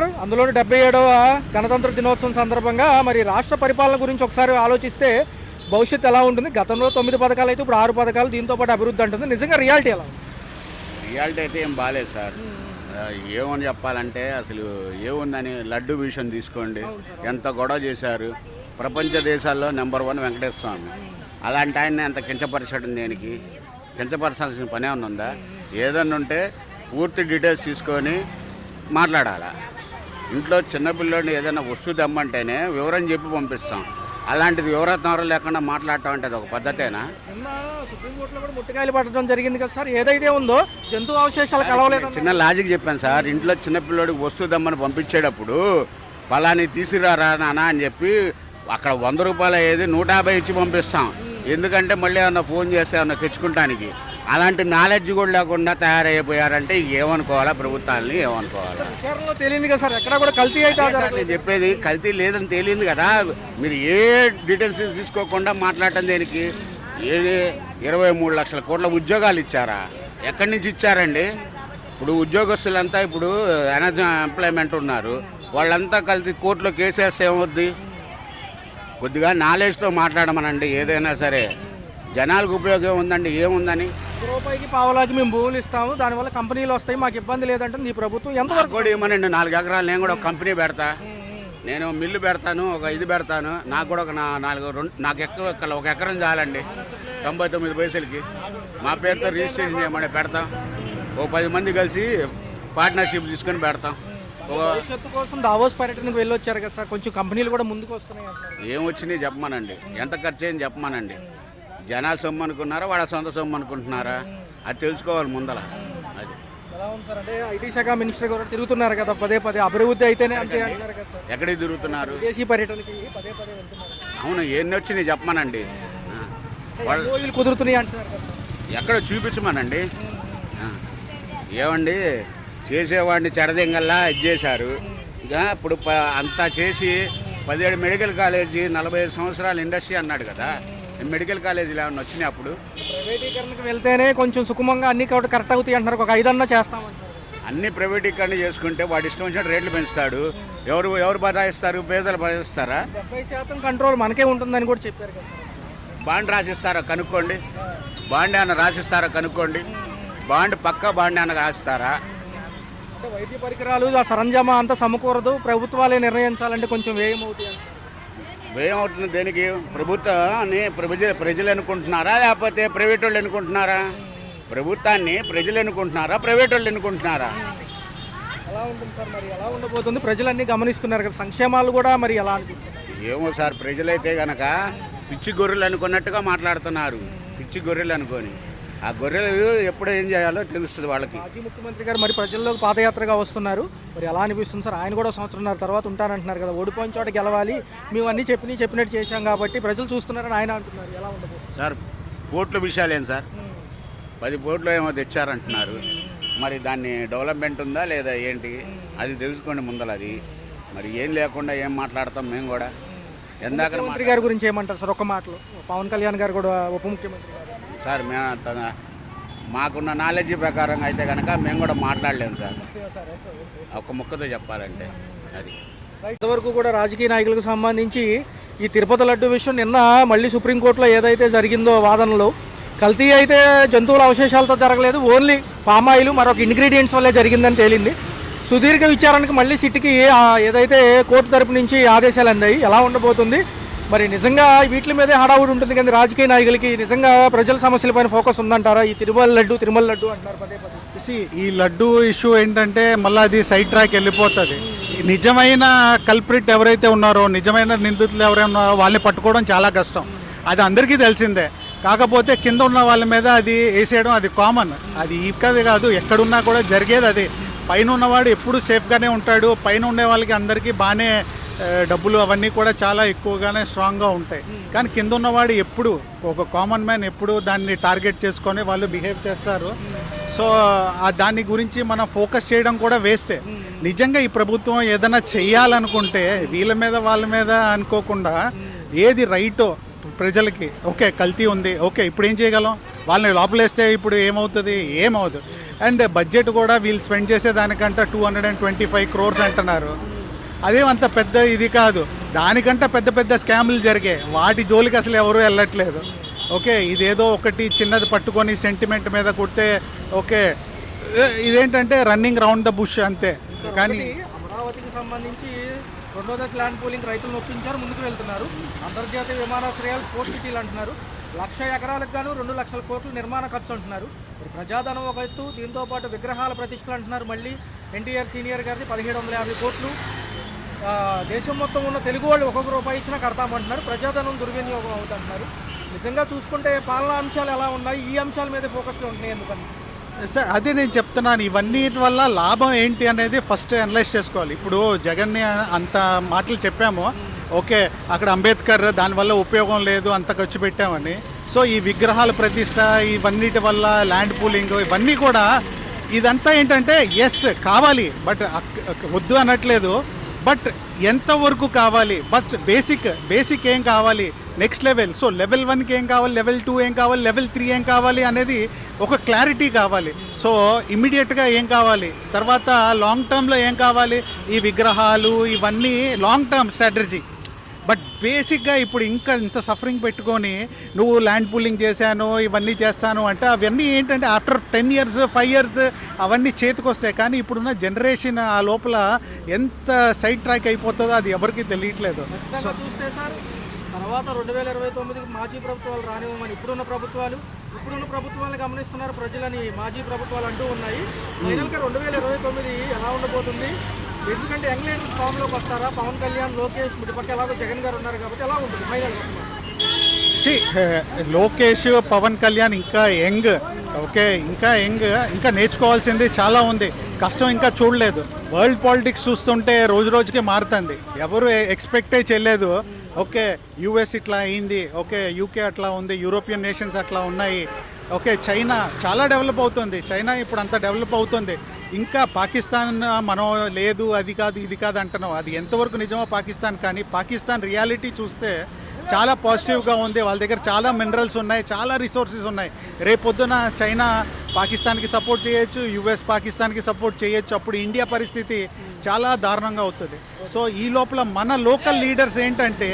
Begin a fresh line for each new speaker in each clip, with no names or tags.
Sir, అందులోని 77వ గణతంత్ర దినోత్సవం సందర్భంగా మరి రాష్ట్ర పరిపాలన గురించి ఒకసారి ఆలోచిస్తే భవిష్యత్తు ఎలా ఉంటుంది? గతంలో 9 పథకాలు అయితే ఇప్పుడు 6 పథకాలు, దీంతో పాటు అభివృద్ధి అంటుంది. నిజంగా రియాలిటీ ఎలా ఉంది?
రియాలిటీ అయితే ఏం బాగాలేదు సార్. ఏమని చెప్పాలంటే అసలు ఏముందని లడ్డు విషయం తీసుకోండి, ఎంత గొడవ చేశారు. ప్రపంచ దేశాల్లో నెంబర్ 1 వెంకటేశ్వర స్వామి. అలాంటి ఆయన ఎంత కించపరచడం దేనికి? కించపరచాల్సిన పని ఏమైనా ఉందా? ఏదన్నా ఉంటే పూర్తి డీటెయిల్స్ తీసుకొని మాట్లాడాలా. ఇంట్లో చిన్నపిల్లోడిని ఏదైనా వస్తువు తెమ్మంటేనే వివరం చెప్పి పంపిస్తాం. అలాంటిది వివరత్నాలు లేకుండా మాట్లాడటం అంటే అది ఒక పద్ధతేనా?
సుప్రీంకోర్టులో కూడా ముట్టకాయలు పట్టడం జరిగింది కదా సార్. ఏదైతే ఉందో జంతు అవశేషాలు కలవలేదు.
చిన్న లాజిక్ చెప్పాను సార్. ఇంట్లో చిన్నపిల్లోడికి వస్తువు తెమ్మని పంపించేటప్పుడు పలాని తీసుకురారా నాన్న అని చెప్పి అక్కడ 100 రూపాయలు అయ్యేది 150 ఇచ్చి పంపిస్తాం. ఎందుకంటే మళ్ళీ ఏమన్నా ఫోన్ చేస్తే ఏమన్నా తెచ్చుకుంటానికి. అలాంటి నాలెడ్జ్ కూడా లేకుండా తయారైపోయారంటే ఏమనుకోవాలా? ప్రభుత్వాన్ని ఏమనుకోవాలా?
తెలియదు కదా సార్, ఎక్కడ కూడా కల్తీ అయితే
నేను చెప్పేది కల్తీ లేదని తెలియదు కదా. మీరు ఏ డీటెయిల్స్ తీసుకోకుండా మాట్లాడటం దేనికి? ఏది 23 లక్షల కోట్ల ఉద్యోగాలు ఇచ్చారా? ఎక్కడి నుంచి ఇచ్చారండి? ఇప్పుడు ఉద్యోగస్తులంతా ఇప్పుడు అన్ఎంప్లాయ్మెంట్ ఉన్నారు. వాళ్ళంతా కలిసి కోర్టులో కేసేస్తే ఏమవుద్ది? కొద్దిగా నాలెడ్జ్తో మాట్లాడమనండి. ఏదైనా సరే జనాలకు ఉపయోగం ఉందండి. ఏముందని
రూపాయికి పావలాకి మేము భూములు ఇస్తాము, దానివల్ల కంపెనీలు వస్తాయి, మాకు ఇబ్బంది లేదంటే ఈ ప్రభుత్వం ఎంతవరకు
కూడా ఏమనండి? 4 ఎకరాలు నేను కూడా ఒక కంపెనీ పెడతా, నేను మిల్లు పెడతాను, ఒక ఇది పెడతాను. నాకు కూడా ఒక నాకు ఎక్కువ 1 ఎకరం చాలండి 99 పైసలకి. మా పేరుతో రిజిస్ట్రేషన్ చేయమని పెడతాం. ఓ 10 మంది కలిసి పార్ట్నర్షిప్ తీసుకొని పెడతాం.
భవిష్యత్తు కోసం దావోస్ పర్యటనకు వెళ్ళొచ్చారు కదా సార్, కొంచెం కంపెనీలు కూడా ముందుకు వస్తున్నాయి.
ఏం వచ్చినాయి చెప్పమానండి, ఎంత ఖర్చు అయింది చెప్పమానండి. జనాలు సొమ్ము అనుకున్నారా, వాళ్ళ సొంత సొమ్ము అనుకుంటున్నారా? అది తెలుసుకోవాలి ముందర. అది
ఎలా ఉంటారంటే ఐటీ శాఖ మినిస్టర్ కూడా తిరుగుతున్నారు కదా పదే అభివృద్ధి అయితేనే అంటే అంటారు కదా సార్.
ఎక్కడికి తిరుగుతున్నారు?
విదేశీ పర్యటనకి పదే వెళ్తున్నారు.
అవును, ఎన్ని వచ్చినాయి చెప్పమానండి.
వాళ్ళు కుదురుతున్నాయి అంటున్నారు కదా.
ఎక్కడ చూపించమనండి. ఏమండి, చేసేవాడిని చెరదింగల్లా ఇది చేశారు. ఇక ఇప్పుడు అంతా చేసి 17 మెడికల్ కాలేజీ 45 సంవత్సరాల ఇండస్ట్రీ అన్నాడు కదా. మెడికల్ కాలేజీలు ఏమన్నా వచ్చినాయి? అప్పుడు
ప్రైవేటీకరణకు వెళ్తేనే కొంచెం సుఖమంగా అన్ని కాబట్టి కరెక్ట్ అవుతాయి అంటున్నారు. ఒక 5 అన్నా చేస్తామంటారు.
అన్ని ప్రైవేటీకరణ చేసుకుంటే వాడు ఇష్టం వచ్చినట్టు రేట్లు పెంచుతాడు. ఎవరు బదాయిస్తారు? పేదలు బదాయిస్తారా?
70% కంట్రోల్ మనకే ఉంటుందని కూడా చెప్పారు కదా.
బాండ్ రాసిస్తారా కనుక్కోండి. బాండ్ ఏమన్నా రాసిస్తారా కనుక్కోండి. బాండ్ పక్కా బాండ్ ఏమన్నా రాసిస్తారా?
వైద్య పరికరాలు ఆ సరంజామా అంతా సమకూరదు, ప్రభుత్వాలే నిర్ణయించాలంటే కొంచెం వ్యయం అవుతాయి.
వ్యయం అవుతుంది దేనికి? ప్రభుత్వాన్ని ప్రజలు అనుకుంటున్నారా లేకపోతే ప్రైవేట్ వాళ్ళు అనుకుంటున్నారా? ప్రభుత్వాన్ని ప్రజలు అనుకుంటున్నారా, ప్రైవేట్ వాళ్ళు అనుకుంటున్నారా?
ఎలా ఉంటుంది సార్ మరి? ఎలా ఉండబోతుంది? ప్రజలన్నీ గమనిస్తున్నారు కదా, సంక్షేమాలు కూడా మరి ఎలా అనిపిస్తుంది?
ఏమో సార్, ప్రజలైతే కనుక పిచ్చి గొర్రెలు అనుకున్నట్టుగా మాట్లాడుతున్నారు. పిచ్చి గొర్రెలు అనుకొని ఆ గొర్రెలు ఎప్పుడు ఏం చేయాలో తెలుస్తుంది వాళ్ళకి.
మాజీ ముఖ్యమంత్రి గారు మరి ప్రజల్లోకి పాదయాత్రగా వస్తున్నారు. మరి ఎలా అనిపిస్తుంది సార్? ఆయన కూడా 1.5 సంవత్సరాల తర్వాత ఉంటానంటున్నారు కదా. ఓడిపోయిన చోట గెలవాలి, మేము అన్నీ చెప్పినట్టు చేశాం కాబట్టి ప్రజలు చూస్తున్నారని ఆయన అంటున్నారు. ఎలా ఉండబోతుంది
సార్? కోట్ల విషయాలు ఏం సార్? 10 కోట్లు ఏమో తెచ్చారంటున్నారు. మరి దాన్ని డెవలప్మెంట్ ఉందా లేదా ఏంటి? అది తెలుసుకోండి ముందర. అది మరి ఏం లేకుండా ఏం మాట్లాడతాం మేము కూడా. ఎందాక
ముఖ్యమంత్రి గారి గురించి ఏమంటారు సార్? ఒక్క మాటలో పవన్ కళ్యాణ్ గారు కూడా ఉప ముఖ్యమంత్రి గారు
సార్, మాకున్న నాలెడ్జ్ ప్రకారంగా అయితే కనుక మేము కూడా మాట్లాడలేము సార్. ఒక్క ముక్కతో చెప్పాలంటే అది.
ఇంతవరకు కూడా రాజకీయ నాయకులకు సంబంధించి ఈ తిరుపతి లడ్డు విషయం నిన్న మళ్ళీ సుప్రీంకోర్టులో ఏదైతే జరిగిందో వాదనలో, కల్తీ అయితే జంతువుల అవశేషాలతో జరగలేదు, ఓన్లీ పామాయిల్ మరొక ఇంగ్రీడియంట్స్ వల్లే జరిగిందని తేలింది. సుదీర్ఘ విచారణకు మళ్ళీ సిట్కి ఏదైతే కోర్టు తరపు నుంచి ఆదేశాలు అందాయి. ఎలా ఉండబోతుంది మరి? నిజంగా వీటి మీదే హడావుడి ఉంటుంది కానీ రాజకీయ నాయకులకి నిజంగా ప్రజల సమస్యలపైన ఫోకస్ ఉందంటారా? ఈ తిరుమల లడ్డు అంటున్నారు పదే.
ఈ లడ్డు ఇష్యూ ఏంటంటే మళ్ళీ అది సైడ్ ట్రాక్ వెళ్ళిపోతుంది. నిజమైన కల్ప్రిట్ ఎవరైతే ఉన్నారో, నిజమైన నిందితులు ఎవరైనా ఉన్నారో వాళ్ళని పట్టుకోవడం చాలా కష్టం. అది అందరికీ తెలిసిందే. కాకపోతే కింద ఉన్న వాళ్ళ మీద అది వేసేయడం అది కామన్. అది ఇక్కడే కాదు, ఎక్కడున్నా కూడా జరిగేది అది. పైన ఉన్నవాడు ఎప్పుడు సేఫ్గానే ఉంటాడు. పైన ఉండే వాళ్ళకి అందరికీ బాగానే డబ్బులు అవన్నీ కూడా చాలా ఎక్కువగానే స్ట్రాంగ్గా ఉంటాయి. కానీ కింద ఉన్నవాడు ఎప్పుడు, ఒక కామన్ మ్యాన్ ఎప్పుడు దాన్ని టార్గెట్ చేసుకొని వాళ్ళు బిహేవ్ చేస్తారు. సో దాని గురించి మనం ఫోకస్ చేయడం కూడా వేస్టే. నిజంగా ఈ ప్రభుత్వం ఏదైనా చెయ్యాలనుకుంటే వీళ్ళ మీద వాళ్ళ మీద అనుకోకుండా ఏది రైటో ప్రజలకి, ఓకే కల్తీ ఉంది, ఓకే ఇప్పుడు ఏం చేయగలం, వాళ్ళని లోపలేస్తే ఇప్పుడు ఏమవుతుంది? ఏమవుతుంది. అండ్ బడ్జెట్ కూడా వీళ్ళు స్పెండ్ చేసేదానికంటే 225 crores అంటున్నారు. అదే అంత పెద్ద ఇది కాదు, దానికంటే పెద్ద పెద్ద స్కాములు జరిగాయి, వాటి జోలికి అసలు ఎవరు వెళ్ళట్లేదు. ఓకే, ఇదేదో ఒకటి చిన్నది పట్టుకొని సెంటిమెంట్ మీద కుడితే ఓకే, ఇదేంటంటే రన్నింగ్ రౌండ్ ద బుష్ అంతే. కానీ
అమరావతికి సంబంధించి రెండో దశ ల్యాండ్ పూలింగ్ రైతులను ఒప్పించారు, ముందుకు వెళ్తున్నారు. అంతర్జాతీయ విమానాశ్రయాలు స్పోర్ట్స్ సిటీలు అంటున్నారు. 1,00,000 ఎకరాలకు గాను 2 లక్షల కోట్లు నిర్మాణ ఖర్చు అంటున్నారు. ప్రజాధనం ఒక ఎత్తు, దీంతో పాటు విగ్రహాల ప్రతిష్టలు అంటున్నారు. మళ్ళీ ఎన్టీఆర్ సీనియర్ గారిది 1750 కోట్లు. దేశం మొత్తం ఉన్న తెలుగు వాళ్ళు ఒక్కొక్క రూపాయి ఇచ్చినా కడతామంటున్నారు. ప్రజాధనం దుర్వినియోగం అవుతుంటున్నారు. నిజంగా చూసుకుంటే పాలనా అంశాలు ఎలా ఉన్నాయి, ఈ అంశాల మీద ఫోకస్లో ఉంటున్నాయి ఎందుకని?
సార్ అదే నేను చెప్తున్నాను, ఇవన్నీ వల్ల లాభం ఏంటి అనేది ఫస్ట్ అనలైజ్ చేసుకోవాలి. ఇప్పుడు జగన్ని అంత మాటలు చెప్పాము, ఓకే, అక్కడ అంబేద్కర్ దానివల్ల ఉపయోగం లేదు అంత ఖర్చు పెట్టామని. సో ఈ విగ్రహాల ప్రతిష్ట, ఇవన్నిటి వల్ల ల్యాండ్ పూలింగ్, ఇవన్నీ కూడా ఇదంతా ఏంటంటే ఎస్ కావాలి, బట్ వద్దు అనట్లేదు, బట్ ఎంతవరకు కావాలి, బట్ బేసిక్ ఏం కావాలి, నెక్స్ట్ లెవెల్. సో లెవెల్ 1కి ఏం కావాలి, లెవెల్ 2 ఏం కావాలి, లెవెల్ 3 ఏం కావాలి అనేది ఒక క్లారిటీ కావాలి. సో ఇమ్మీడియట్గా ఏం కావాలి, తర్వాత లాంగ్ టర్మ్లో ఏం కావాలి, ఈ విగ్రహాలు ఇవన్నీ లాంగ్ టర్మ్ స్ట్రాటజీ. బట్ బేసిక్గా ఇప్పుడు ఇంకా ఇంత సఫరింగ్ పెట్టుకొని నువ్వు ల్యాండ్ పూలింగ్ చేశాను ఇవన్నీ చేస్తాను అంటే అవన్నీ ఏంటంటే ఆఫ్టర్ 10 years 5 years అవన్నీ చేతికి వస్తాయి. కానీ ఇప్పుడున్న జనరేషన్ ఆ లోపల ఎంత సైడ్ ట్రాక్ అయిపోతుందో అది ఎవరికి తెలియట్లేదు.
సో చూస్తే సార్ తర్వాత 2029కి మాజీ ప్రభుత్వాలు రానివ్వమని ఇప్పుడున్న ప్రభుత్వాలను గమనిస్తున్నారు ప్రజలని మాజీ ప్రభుత్వాలు అంటూ ఉన్నాయి. ఫైనల్గా 2029 ఎలా ఉండబోతుంది? ఎందుకంటే యంగ్ లీడర్స్ ఫామ్లోకి వస్తారా? పవన్ కళ్యాణ్, లోకేష్, ఇటుపక్క ఎలాగో జగన్ గారు ఉన్నారు కాబట్టి ఎలా ఉంటుంది ఫైనల్?
లోకేష్, పవన్ కళ్యాణ్ ఇంకా యంగ్, ఓకే, ఇంకా నేర్చుకోవాల్సింది చాలా ఉంది, కష్టం ఇంకా చూడలేదు. వరల్డ్ పాలిటిక్స్ చూస్తుంటే రోజు రోజుకి మారుతుంది, ఎవరు ఎక్స్పెక్టే చేయలేదు. ఓకే, యూఎస్ ఇట్లా అయింది, ఓకే, యూకే అట్లా ఉంది, యూరోపియన్ నేషన్స్ అట్లా ఉన్నాయి, ఓకే, చైనా చాలా డెవలప్ అవుతుంది, చైనా ఇప్పుడు అంత డెవలప్ అవుతుంది. ఇంకా పాకిస్తాన్ మనం లేదు అది కాదు ఇది కాదు అంటున్నాం, అది ఎంతవరకు నిజమో పాకిస్తాన్. కానీ పాకిస్తాన్ రియాలిటీ చూస్తే చాలా పాజిటివ్గా ఉంది, వాళ్ళ దగ్గర చాలా మినరల్స్ ఉన్నాయి, చాలా రిసోర్సెస్ ఉన్నాయి. రేపొద్దున చైనా పాకిస్తాన్కి సపోర్ట్ చేయొచ్చు, యుఎస్ పాకిస్తాన్కి సపోర్ట్ చేయొచ్చు, అప్పుడు ఇండియా పరిస్థితి చాలా దారుణంగా అవుతుంది. సో ఈ లోపల మన లోకల్ లీడర్స్ ఏంటంటే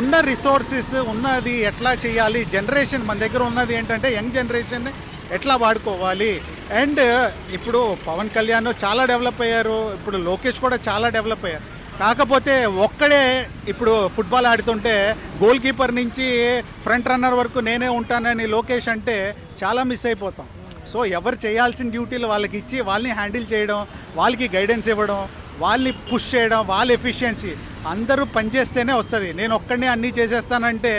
ఉన్న రిసోర్సెస్ ఉన్నది ఎట్లా చేయాలి, జనరేషన్ మన దగ్గర ఉన్నది ఏంటంటే యంగ్ జనరేషన్ ఎట్లా వాడుకోవాలి. అండ్ ఇప్పుడు పవన్ కళ్యాణ్ చాలా డెవలప్ అయ్యారు, ఇప్పుడు లోకేష్ కూడా చాలా డెవలప్ అయ్యారు. కాకపోతే ఒక్కడే ఇప్పుడు ఫుట్బాల్ ఆడుతుంటే గోల్ కీపర్ నుంచి ఫ్రంట్ రన్నర్ వరకు నేనే ఉంటానని లోకేష్ అంటే చాలా మిస్ అయిపోతాం. సో ఎవరు చేయాల్సిన డ్యూటీలు వాళ్ళకి ఇచ్చి వాళ్ళని హ్యాండిల్ చేయడం, వాళ్ళకి గైడెన్స్ ఇవ్వడం, వాళ్ళని పుష్ చేయడం, వాళ్ళ ఎఫిషియన్సీ అందరూ పనిచేస్తేనే వస్తుంది. నేను ఒక్కడినే అన్నీ చేసేస్తానంటే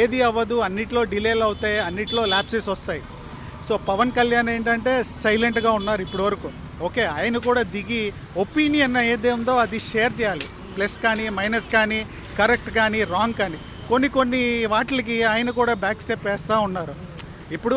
ఏది అవ్వదు, అన్నిట్లో డిలేలు అవుతాయి, అన్నిట్లో ల్యాప్సెస్ వస్తాయి. సో పవన్ కళ్యాణ్ ఏంటంటే సైలెంట్గా ఉన్నారు ఇప్పటివరకు, ఓకే, ఆయన కూడా దిగి ఒపీనియన్ ఏదేందో అది షేర్ చేయాలి, ప్లస్ కానీ మైనస్ కానీ కరెక్ట్ కానీ రాంగ్ కానీ కొన్ని వాటికి ఆయన కూడా బ్యాక్ స్టెప్ వేస్తూ ఉన్నారు. ఇప్పుడు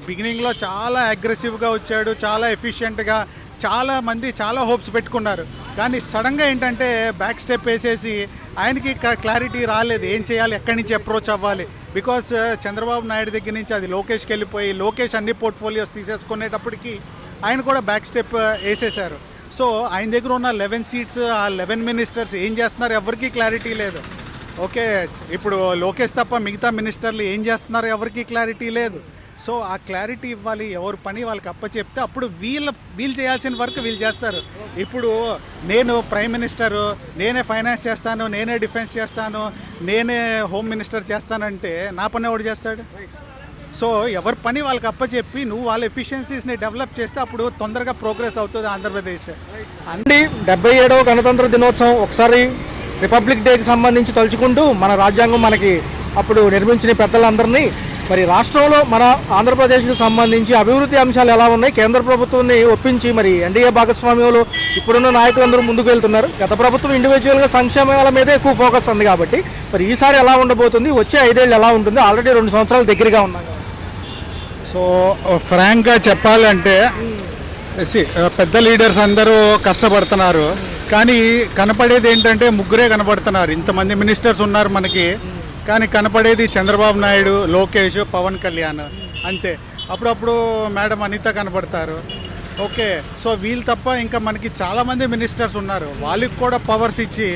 బిగినింగ్లో చాలా అగ్రెసివ్గా వచ్చాడు, చాలా ఎఫిషియెంట్గా, చాలామంది చాలా హోప్స్ పెట్టుకున్నారు. కానీ సడన్గా ఏంటంటే బ్యాక్ స్టెప్ వేసేసి ఆయనకి క్లారిటీ రాలేదు ఏం చేయాలి, ఎక్కడి నుంచి అప్రోచ్ అవ్వాలి. బికాస్ చంద్రబాబు నాయుడు దగ్గర నుంచి అది లోకేష్కి వెళ్ళిపోయి లోకేష్ అన్ని పోర్ట్ఫోలియోస్ తీసేసుకునేటప్పటికి ఆయన కూడా బ్యాక్ స్టెప్ వేసేశారు. సో ఆయన దగ్గర ఉన్న 11 seats, ఆ 11 ministers ఏం చేస్తున్నారు ఎవరికి క్లారిటీ లేదు. ఓకే, ఇప్పుడు లోకేష్ తప్ప మిగతా మినిస్టర్లు ఏం చేస్తున్నారు ఎవరికి క్లారిటీ లేదు. సో ఆ క్లారిటీ ఇవ్వాలి, ఎవరు పని వాళ్ళకి అప్పచెప్తే అప్పుడు వీళ్ళు చేయాల్సిన వర్క్ వీళ్ళు చేస్తారు. ఇప్పుడు నేను ప్రైమ్ మినిస్టరు, నేనే ఫైనాన్స్ చేస్తాను, నేనే డిఫెన్స్ చేస్తాను, నేనే హోమ్ మినిస్టర్ చేస్తానంటే నా పని ఎవడు చేస్తాడు? సో ఎవరి పని వాళ్ళకి అప్పచెప్పి నువ్వు వాళ్ళ ఎఫిషియన్సీస్ని డెవలప్ చేస్తే అప్పుడు తొందరగా ప్రోగ్రెస్ అవుతుంది ఆంధ్రప్రదేశ్.
అండి 77వ గణతంత్ర దినోత్సవం ఒకసారి రిపబ్లిక్ డేకి సంబంధించి తలుచుకుంటూ మన రాజ్యాంగం మనకి అప్పుడు నిర్మించిన పెద్దలందరినీ మరి రాష్ట్రంలో మన ఆంధ్రప్రదేశ్కి సంబంధించి అభివృద్ధి అంశాలు ఎలా ఉన్నాయి, కేంద్ర ప్రభుత్వాన్ని ఒప్పించి మరి ఎన్డీఏ భాగస్వామ్యంలో ఇప్పుడున్న నాయకులందరూ ముందుకు వెళ్తున్నారు. గత ప్రభుత్వం ఇండివిజువల్గా సంక్షేమాల మీద ఎక్కువ ఫోకస్ ఉంది కాబట్టి మరి ఈసారి ఎలా ఉండబోతుంది, వచ్చే 5 ఏళ్ళు ఎలా ఉంటుంది? ఆల్రెడీ 2 సంవత్సరాలు దగ్గరగా ఉన్నాయి.
సో ఫ్రాంక్గా చెప్పాలంటే పెద్ద లీడర్స్ అందరూ కష్టపడుతున్నారు, కానీ కనపడేది ఏంటంటే ముగ్గురే కనపడుతున్నారు. ఇంతమంది మినిస్టర్స్ ఉన్నారు మనకి, కానీ కనపడేది చంద్రబాబు నాయుడు, లోకేష్, పవన్ కళ్యాణ్ అంతే. అప్పుడప్పుడు మేడం అనిత కనపడతారు. ఓకే, సో వీళ్ళు తప్ప ఇంకా మనకి చాలామంది మినిస్టర్స్ ఉన్నారు. వాళ్ళకి కూడా పవర్స్ ఇచ్చి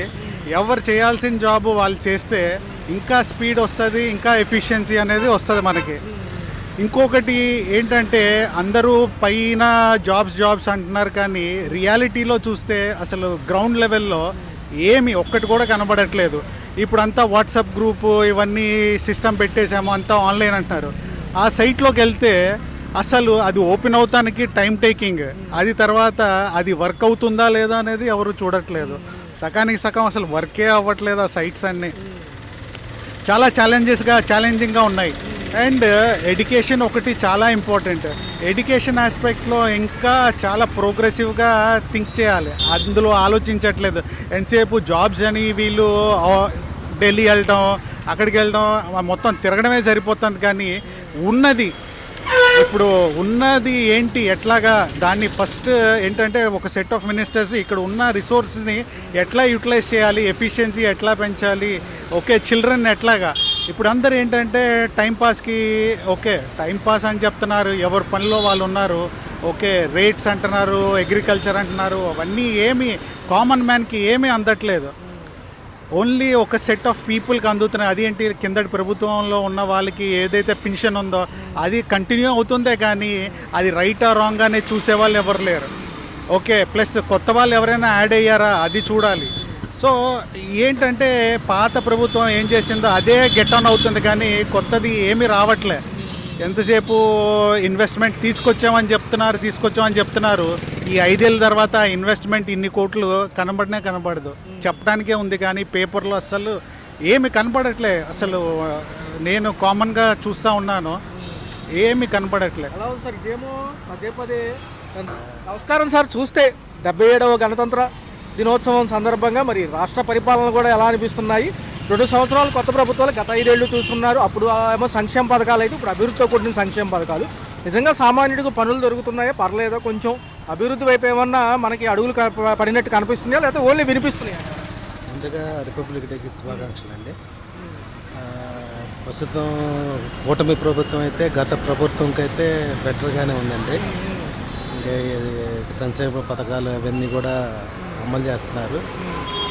ఎవరు చేయాల్సిన జాబ్ వాళ్ళు చేస్తే ఇంకా స్పీడ్ వస్తుంది, ఇంకా ఎఫిషియన్సీ అనేది వస్తుంది మనకి. ఇంకొకటి ఏంటంటే అందరూ పైన జాబ్స్ అంటున్నారు, కానీ రియాలిటీలో చూస్తే అసలు గ్రౌండ్ లెవెల్లో ఏమి ఒక్కటి కూడా కనబడట్లేదు. ఇప్పుడు అంతా వాట్సాప్ గ్రూపు ఇవన్నీ సిస్టమ్ పెట్టేసాము, అంతా ఆన్లైన్ అంటున్నారు. ఆ సైట్లోకి వెళ్తే అసలు అది ఓపెన్ అవుతానికి టైం టేకింగ్, అది తర్వాత అది వర్క్ అవుతుందా లేదా అనేది ఎవరు చూడట్లేదు. సకానికి సగం అసలు వర్కే అవ్వట్లేదు. ఆ సైట్స్ అన్నీ చాలా ఛాలెంజింగ్గా ఉన్నాయి. అండ్ ఎడ్యుకేషన్ ఒకటి చాలా ఇంపార్టెంట్. ఎడ్యుకేషన్ ఆస్పెక్ట్లో ఇంకా చాలా ప్రోగ్రెసివ్గా థింక్ చేయాలి, అందులో ఆలోచించట్లేదు. ఎంతసేపు జాబ్స్ అని వీళ్ళు ఢిల్లీ వెళ్ళడం, అక్కడికి వెళ్ళడం, మొత్తం తిరగడమే సరిపోతుంది. కానీ ఉన్నది ఏంటి, ఎట్లాగా దాన్ని ఫస్ట్ ఏంటంటే ఒక సెట్ ఆఫ్ మినిస్టర్స్ ఇక్కడ ఉన్న రిసోర్స్ని ఎట్లా యూటిలైజ్ చేయాలి, ఎఫిషియన్సీ ఎట్లా పెంచాలి, ఓకే చిల్డ్రన్ ఎట్లాగా. ఇప్పుడు అందరు ఏంటంటే టైంపాస్కి టైంపాస్ అని చెప్తున్నారు, ఎవరి పనిలో వాళ్ళు ఉన్నారు. ఓకే, రేట్స్ అంటున్నారు, అగ్రికల్చర్ అంటున్నారు, అవన్నీ ఏమి కామన్ మ్యాన్కి ఏమీ అందట్లేదు. ఓన్లీ ఒక సెట్ ఆఫ్ పీపుల్కి అందుతున్నాయి. అదేంటి, కిందటి ప్రభుత్వంలో ఉన్న వాళ్ళకి ఏదైతే పెన్షన్ ఉందో అది కంటిన్యూ అవుతుందే, కానీ అది రైట్ ఆ రాంగ్ అనే చూసేవాళ్ళు ఎవరు లేరు. ఓకే, ప్లస్ కొత్త వాళ్ళు ఎవరైనా యాడ్ అయ్యారా అది చూడాలి. సో ఏంటంటే పాత ప్రభుత్వం ఏం చేసిందో అదే గెట్ ఆన్ అవుతుంది, కానీ కొత్తది ఏమీ రావట్లే. ఎంతసేపు ఇన్వెస్ట్మెంట్ తీసుకొచ్చామని చెప్తున్నారు. ఈ 5 ఏళ్ళ తర్వాత ఇన్వెస్ట్మెంట్ ఇన్ని కోట్లు కనబడదు, చెప్పడానికే ఉంది, కానీ పేపర్లో అస్సలు ఏమి కనపడట్లే. అసలు నేను కామన్గా చూస్తూ ఉన్నాను, ఏమి కనపడట్లే.
ఎలా ఉంది సార్ ఇదేమో పదే నమస్కారం సార్. చూస్తే 77వ గణతంత్ర దినోత్సవం సందర్భంగా మరి రాష్ట్ర పరిపాలన కూడా ఎలా అనిపిస్తున్నాయి? 2 సంవత్సరాలు కొత్త ప్రభుత్వాలు, గత 5 ఏళ్ళు చూస్తున్నారు. అప్పుడు ఏమో సంక్షేమ పథకాలు అయితే, ఇప్పుడు అభివృద్ధితో కూడిన సంక్షేమ పథకాలు. నిజంగా సామాన్యుడికి పనులు దొరుకుతున్నాయా, పర్లేదా, కొంచెం అభివృద్ధి వైపు ఏమన్నా మనకి అడుగులు పడినట్టు కనిపిస్తున్నాయా, లేకపోతే ఓన్లీ వినిపిస్తున్నాయా?
ముందుగా రిపబ్లిక్ డేకి శుభాకాంక్షలు అండి. ప్రస్తుతం కూటమి ప్రభుత్వం అయితే గత ప్రభుత్వంకి అయితే బెటర్గానే ఉందండి. ఇంకా సంక్షేమ పథకాలు అవన్నీ కూడా అమలు చేస్తున్నారు.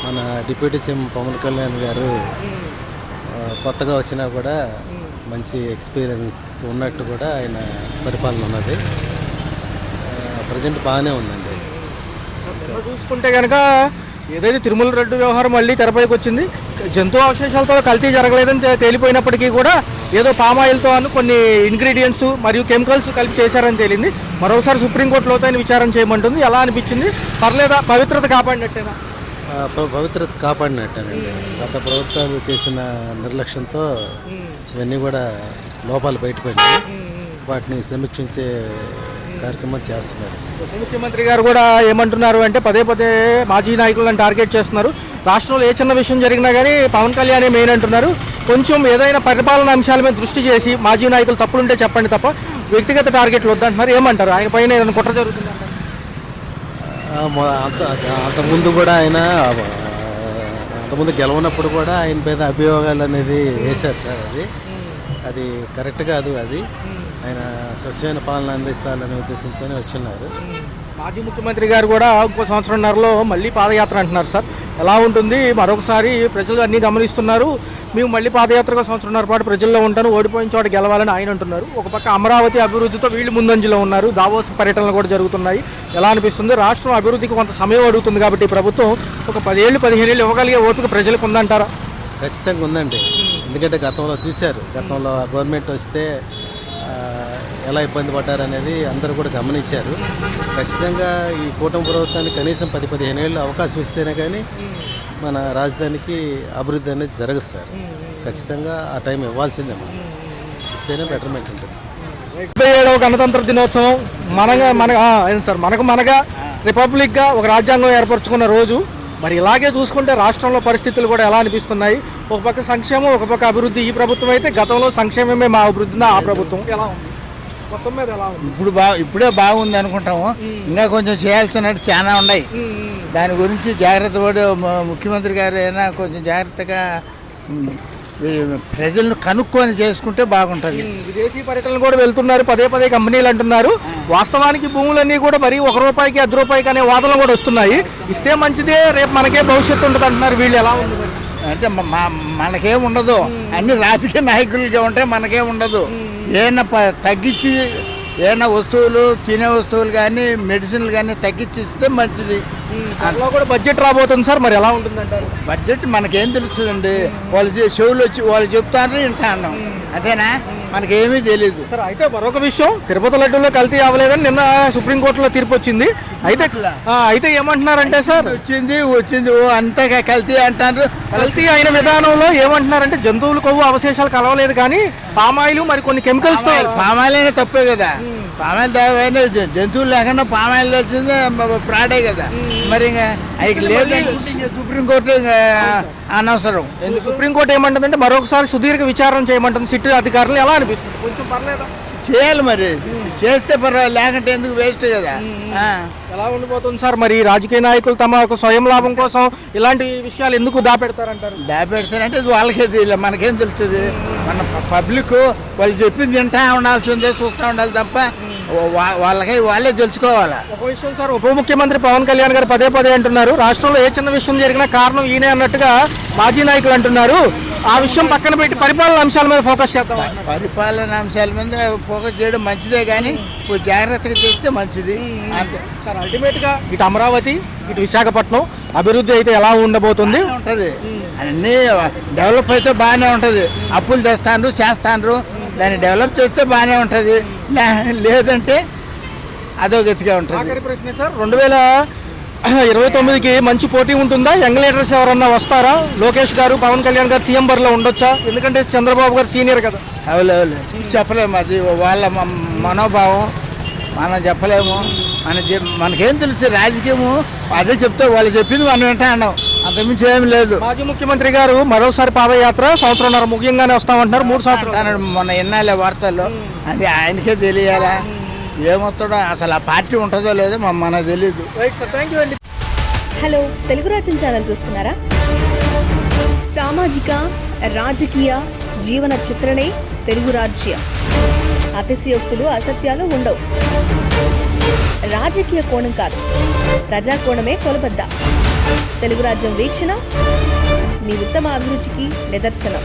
మన డిప్యూటీ సీఎం పవన్ కళ్యాణ్ గారు కొత్తగా వచ్చినా కూడా మంచి ఎక్స్పీరియన్స్ ఉన్నట్టు కూడా ఆయన పరిపాలన ఉన్నది. ప్రజెంట్ బాగానే ఉందండి.
చూసుకుంటే కనుక ఏదైతే తిరుమల రెడ్డి వ్యవహారం మళ్ళీ తెరపైకి వచ్చింది, జంతు అవశేషాలతో కల్తీ జరగలేదని తేలిపోయినప్పటికీ కూడా ఏదో పామాయిల్తో అని కొన్ని ఇంగ్రీడియంట్స్ మరియు కెమికల్స్ కలిపి చేశారని తేలింది. మరోసారి సుప్రీంకోర్టు లోతైన విచారణ చేయమంటుంది. ఎలా అనిపించింది? పర్లేదా, పవిత్రత కాపాడినట్టేనా?
పవిత్రత కాపాడినట్టేనండి. గత ప్రభుత్వాలు చేసిన నిర్లక్ష్యంతో ఇవన్నీ కూడా లోపాలు బయటపడినాయి. వాటిని సమీక్షించే కార్యక్రమం చేస్తున్నారు.
ముఖ్యమంత్రి గారు కూడా ఏమంటున్నారు అంటే పదే మాజీ నాయకులను టార్గెట్ చేస్తున్నారు. రాష్ట్రంలో ఏ చిన్న విషయం జరిగినా కానీ పవన్ కళ్యాణే మెయిన్ అంటున్నారు. కొంచెం ఏదైనా పరిపాలన అంశాల మీద దృష్టి చేసి మాజీ నాయకులు తప్పులుంటే చెప్పండి తప్ప వ్యక్తిగత టార్గెట్లు వద్దంటున్నారు. ఏమంటారు? ఆయన పైన ఏదైనా కుట్ర జరుగుతుందంటారు?
అంతకుముందు కూడా అంతకుముందు గెలవనప్పుడు కూడా ఆయన మీద అభియోగాలు అనేది వేశారు సార్. అది కరెక్ట్ కాదు. అది ఆయన స్వచ్ఛమైన పాలన అందిస్తారనే ఉద్దేశంతోనే వచ్చిన్నారు.
మాజీ ముఖ్యమంత్రి గారు కూడా ఇంకో సంవత్సరంన్నరలో మళ్ళీ పాదయాత్ర అంటున్నారు సార్. ఎలా ఉంటుంది? మరొకసారి ప్రజలు అన్నీ గమనిస్తున్నారు. మేము మళ్ళీ పాదయాత్రగా సంవత్సరంన్నర పాటు ప్రజల్లో ఉంటాను, ఓడిపోయిన చోట గెలవాలని ఆయన అంటున్నారు. ఒక పక్క అమరావతి అభివృద్ధితో వీళ్ళు ముందంజలో ఉన్నారు. దావోస్ పర్యటనలు కూడా జరుగుతున్నాయి. ఎలా అనిపిస్తుంది? రాష్ట్రం అభివృద్ధికి కొంత సమయం అడుగుతుంది కాబట్టి ఈ ప్రభుత్వం ఒక 10 ఏళ్ళు 15 ఏళ్ళు ఇవ్వగలిగే ఓపిక ప్రజలకు ఉందంటారా?
ఖచ్చితంగా ఉందండి. ఎందుకంటే గతంలో చూశారు, గతంలో గవర్నమెంట్ వస్తే ఎలా ఇబ్బంది పడ్డారనేది అందరూ కూడా గమనించారు. ఖచ్చితంగా ఈ కూటమి ప్రభుత్వానికి కనీసం 10-15 ఏళ్ళు అవకాశం ఇస్తేనే కానీ మన రాజధానికి అభివృద్ధి అనేది జరగదు సార్. ఖచ్చితంగా ఆ టైం ఇవ్వాల్సిందే, మనం ఇస్తేనే బెటర్మెంట్ ఉంటుంది.
77వ గణతంత్ర దినోత్సవం మనగా రిపబ్లిక్గా ఒక రాజ్యాంగం ఏర్పరచుకున్న రోజు. మరి ఇలాగే చూసుకుంటే రాష్ట్రంలో పరిస్థితులు కూడా ఎలా అనిపిస్తున్నాయి? ఒక పక్క సంక్షేమం, ఒక పక్క అభివృద్ధి. ఈ ప్రభుత్వం అయితే గతంలో సంక్షేమమే మా అభివృద్ధి, ఆ ప్రభుత్వం ఎలా ఉంది? మొత్తం మీద ఎలా ఉంది?
ఇప్పుడే బాగుంది అనుకుంటాము. ఇంకా కొంచెం చేయాల్సినట్టు చాలా ఉన్నాయి. దాని గురించి జాగ్రత్త పడి ముఖ్యమంత్రి గారు అయినా కొంచెం జాగ్రత్తగా ప్రజలను కనుక్కొని చేసుకుంటే బాగుంటుంది.
విదేశీ పర్యటనలు కూడా వెళ్తున్నారు, పదే పదే కంపెనీలు అంటున్నారు. వాస్తవానికి భూములన్నీ కూడా మరి ₹1 ₹10 అనే వాదనలు కూడా వస్తున్నాయి. ఇస్తే మంచిదే, రేపు మనకే భవిష్యత్తు ఉంటుంది అంటున్నారు. వీళ్ళు ఎలా ఉంది మరి?
అంటే మనకేం ఉండదు, అన్ని రాజకీయ నాయకులకే ఉంటాయి, మనకేం ఉండదు. ఏమైనా తగ్గించి ఏమైనా వస్తువులు, తినే వస్తువులు కానీ మెడిసిన్లు కానీ తగ్గించి ఇస్తే మంచిది.
అందులో కూడా బడ్జెట్ రాబోతుంది సార్, మరి ఎలా ఉంటుంది అంటారు?
బడ్జెట్ మనకేం తెలుస్తుందండి, వాళ్ళు చెవులు వచ్చి వాళ్ళు చెప్తాను వింటాను, అంతేనా, మనకేమీ తెలీదు.
సార్ అయితే మరొక విషయం, తిరుపతి లడ్డూలో కల్తీ అవ్వలేదని నిన్న సుప్రీంకోర్టులో తీర్పు వచ్చింది. అయితే ఏమంటున్నారంటే సార్,
వచ్చింది అంతా కల్తీ అంటారు.
కల్తీ అయిన విధానంలో ఏమంటున్నారంటే జంతువుల కొవ్వు అవశేషాలు కలవలేదు, కానీ పామాయిల్ మరి కొన్ని కెమికల్స్ తో.
పామాయిల్ అయినా తప్పే కదా, పామాయిల్ తప్పైనా జంతువులు లేకుండా పామాయిల్ వచ్చింది ఫ్రాడే కదా. మరి ఇంకా అది లేదంటే సుప్రీంకోర్టు అనవసరం.
సుప్రీంకోర్టు ఏమంటుందంటే మరొకసారి సుదీర్ఘ విచారణ చేయమంటుంది సిట్ అధికారులు. ఎలా అనిపిస్తుంది? కొంచెం పర్లేదా?
చేయాలి, మరి చేస్తే పర్వాలేదు, లేకుంటే ఎందుకు వేస్ట్ కదా.
ఎలా ఉండిపోతుంది సార్ మరి? రాజకీయ నాయకులు తమ ఒక స్వయం లాభం కోసం ఇలాంటి విషయాలు ఎందుకు దాపెడతారంటారు?
దాపెడతారంటే వాళ్ళకే తెలియదు, మనకేం తెలుస్తుంది. మన పబ్లిక్ వాళ్ళు చెప్పింది తింటా ఉండాల్సిందే, చూస్తూ ఉండాలి తప్ప వాళ్ళే తెలుసుకోవాలా.
ఒక విషయం సార్, ఉప ముఖ్యమంత్రి పవన్ కళ్యాణ్ గారు పదే పదే అంటున్నారు, రాష్ట్రంలో ఏ చిన్న విషయం జరిగినా కారణం ఈయనే అన్నట్టుగా మాజీ నాయకులు అంటున్నారు. ఆ విషయం పక్కన పెట్టి పరిపాలన అంశాల మీద ఫోకస్ చేద్దాం.
పరిపాలన అంశాల మీద ఫోకస్ చేయడం మంచిదే, కానీ జాగ్రత్తగా చేస్తే మంచిది. అంతే
సార్, అల్టిమేట్ గా ఇటు అమరావతి ఇటు విశాఖపట్నం అభివృద్ధి అయితే ఎలా ఉండబోతుంది?
ఉంటుంది, అన్నీ డెవలప్ అయితే బాగానే ఉంటుంది. అప్పులు తెస్తాండ్రు, చేస్తాండ్రు, దాన్ని డెవలప్ చేస్తే బాగానే ఉంటుంది, లేదంటే అదో గతిగా ఉంటుంది.
ఆఖరి ప్రశ్న సార్, 2029కి మంచి పోటీ ఉంటుందా? యంగ్ లీడర్స్ ఎవరన్నా వస్తారా? లోకేష్ గారు, పవన్ కళ్యాణ్ గారు సీఎం బరిలో ఉండొచ్చా? ఎందుకంటే చంద్రబాబు గారు సీనియర్ కదా.
అవులవులే, చెప్పలేము, అది వాళ్ళ మనోభావం, మనం చెప్పలేము. మనకేం తెలుసు, రాజకీయము అదే చెప్తే వాళ్ళు చెప్పింది మనం వింటా అన్నాం, అంతకుమించి ఏం లేదు.
మాజీ ముఖ్యమంత్రి గారు మరోసారి పాదయాత్ర సంవత్సరంన్నర ముఖ్యంగానే వస్తామంటున్నారు. 3 సంవత్సరాలు
మొన్న వినాలే వార్తల్లో, అది ఆయనకే తెలియాలా ఏమొస్తాడో, అసలు ఆ పార్టీ ఉంటుందో లేదో మనకు తెలియదు.
హలో, తెలుగు రాజ్యం ఛానల్ చూస్తున్నారా? సామాజిక రాజకీయ జీవన చిత్రణే తెలుగు రాజ్యం. అతిశయోక్తులు, అసత్యాలు ఉండవు. రాజకీయ కోణం కాదు, ప్రజా కోణమే కొలబద్ద. తెలుగు రాజ్యం వీక్షణ మీ ఉత్తమ అభిరుచికి నిదర్శనం.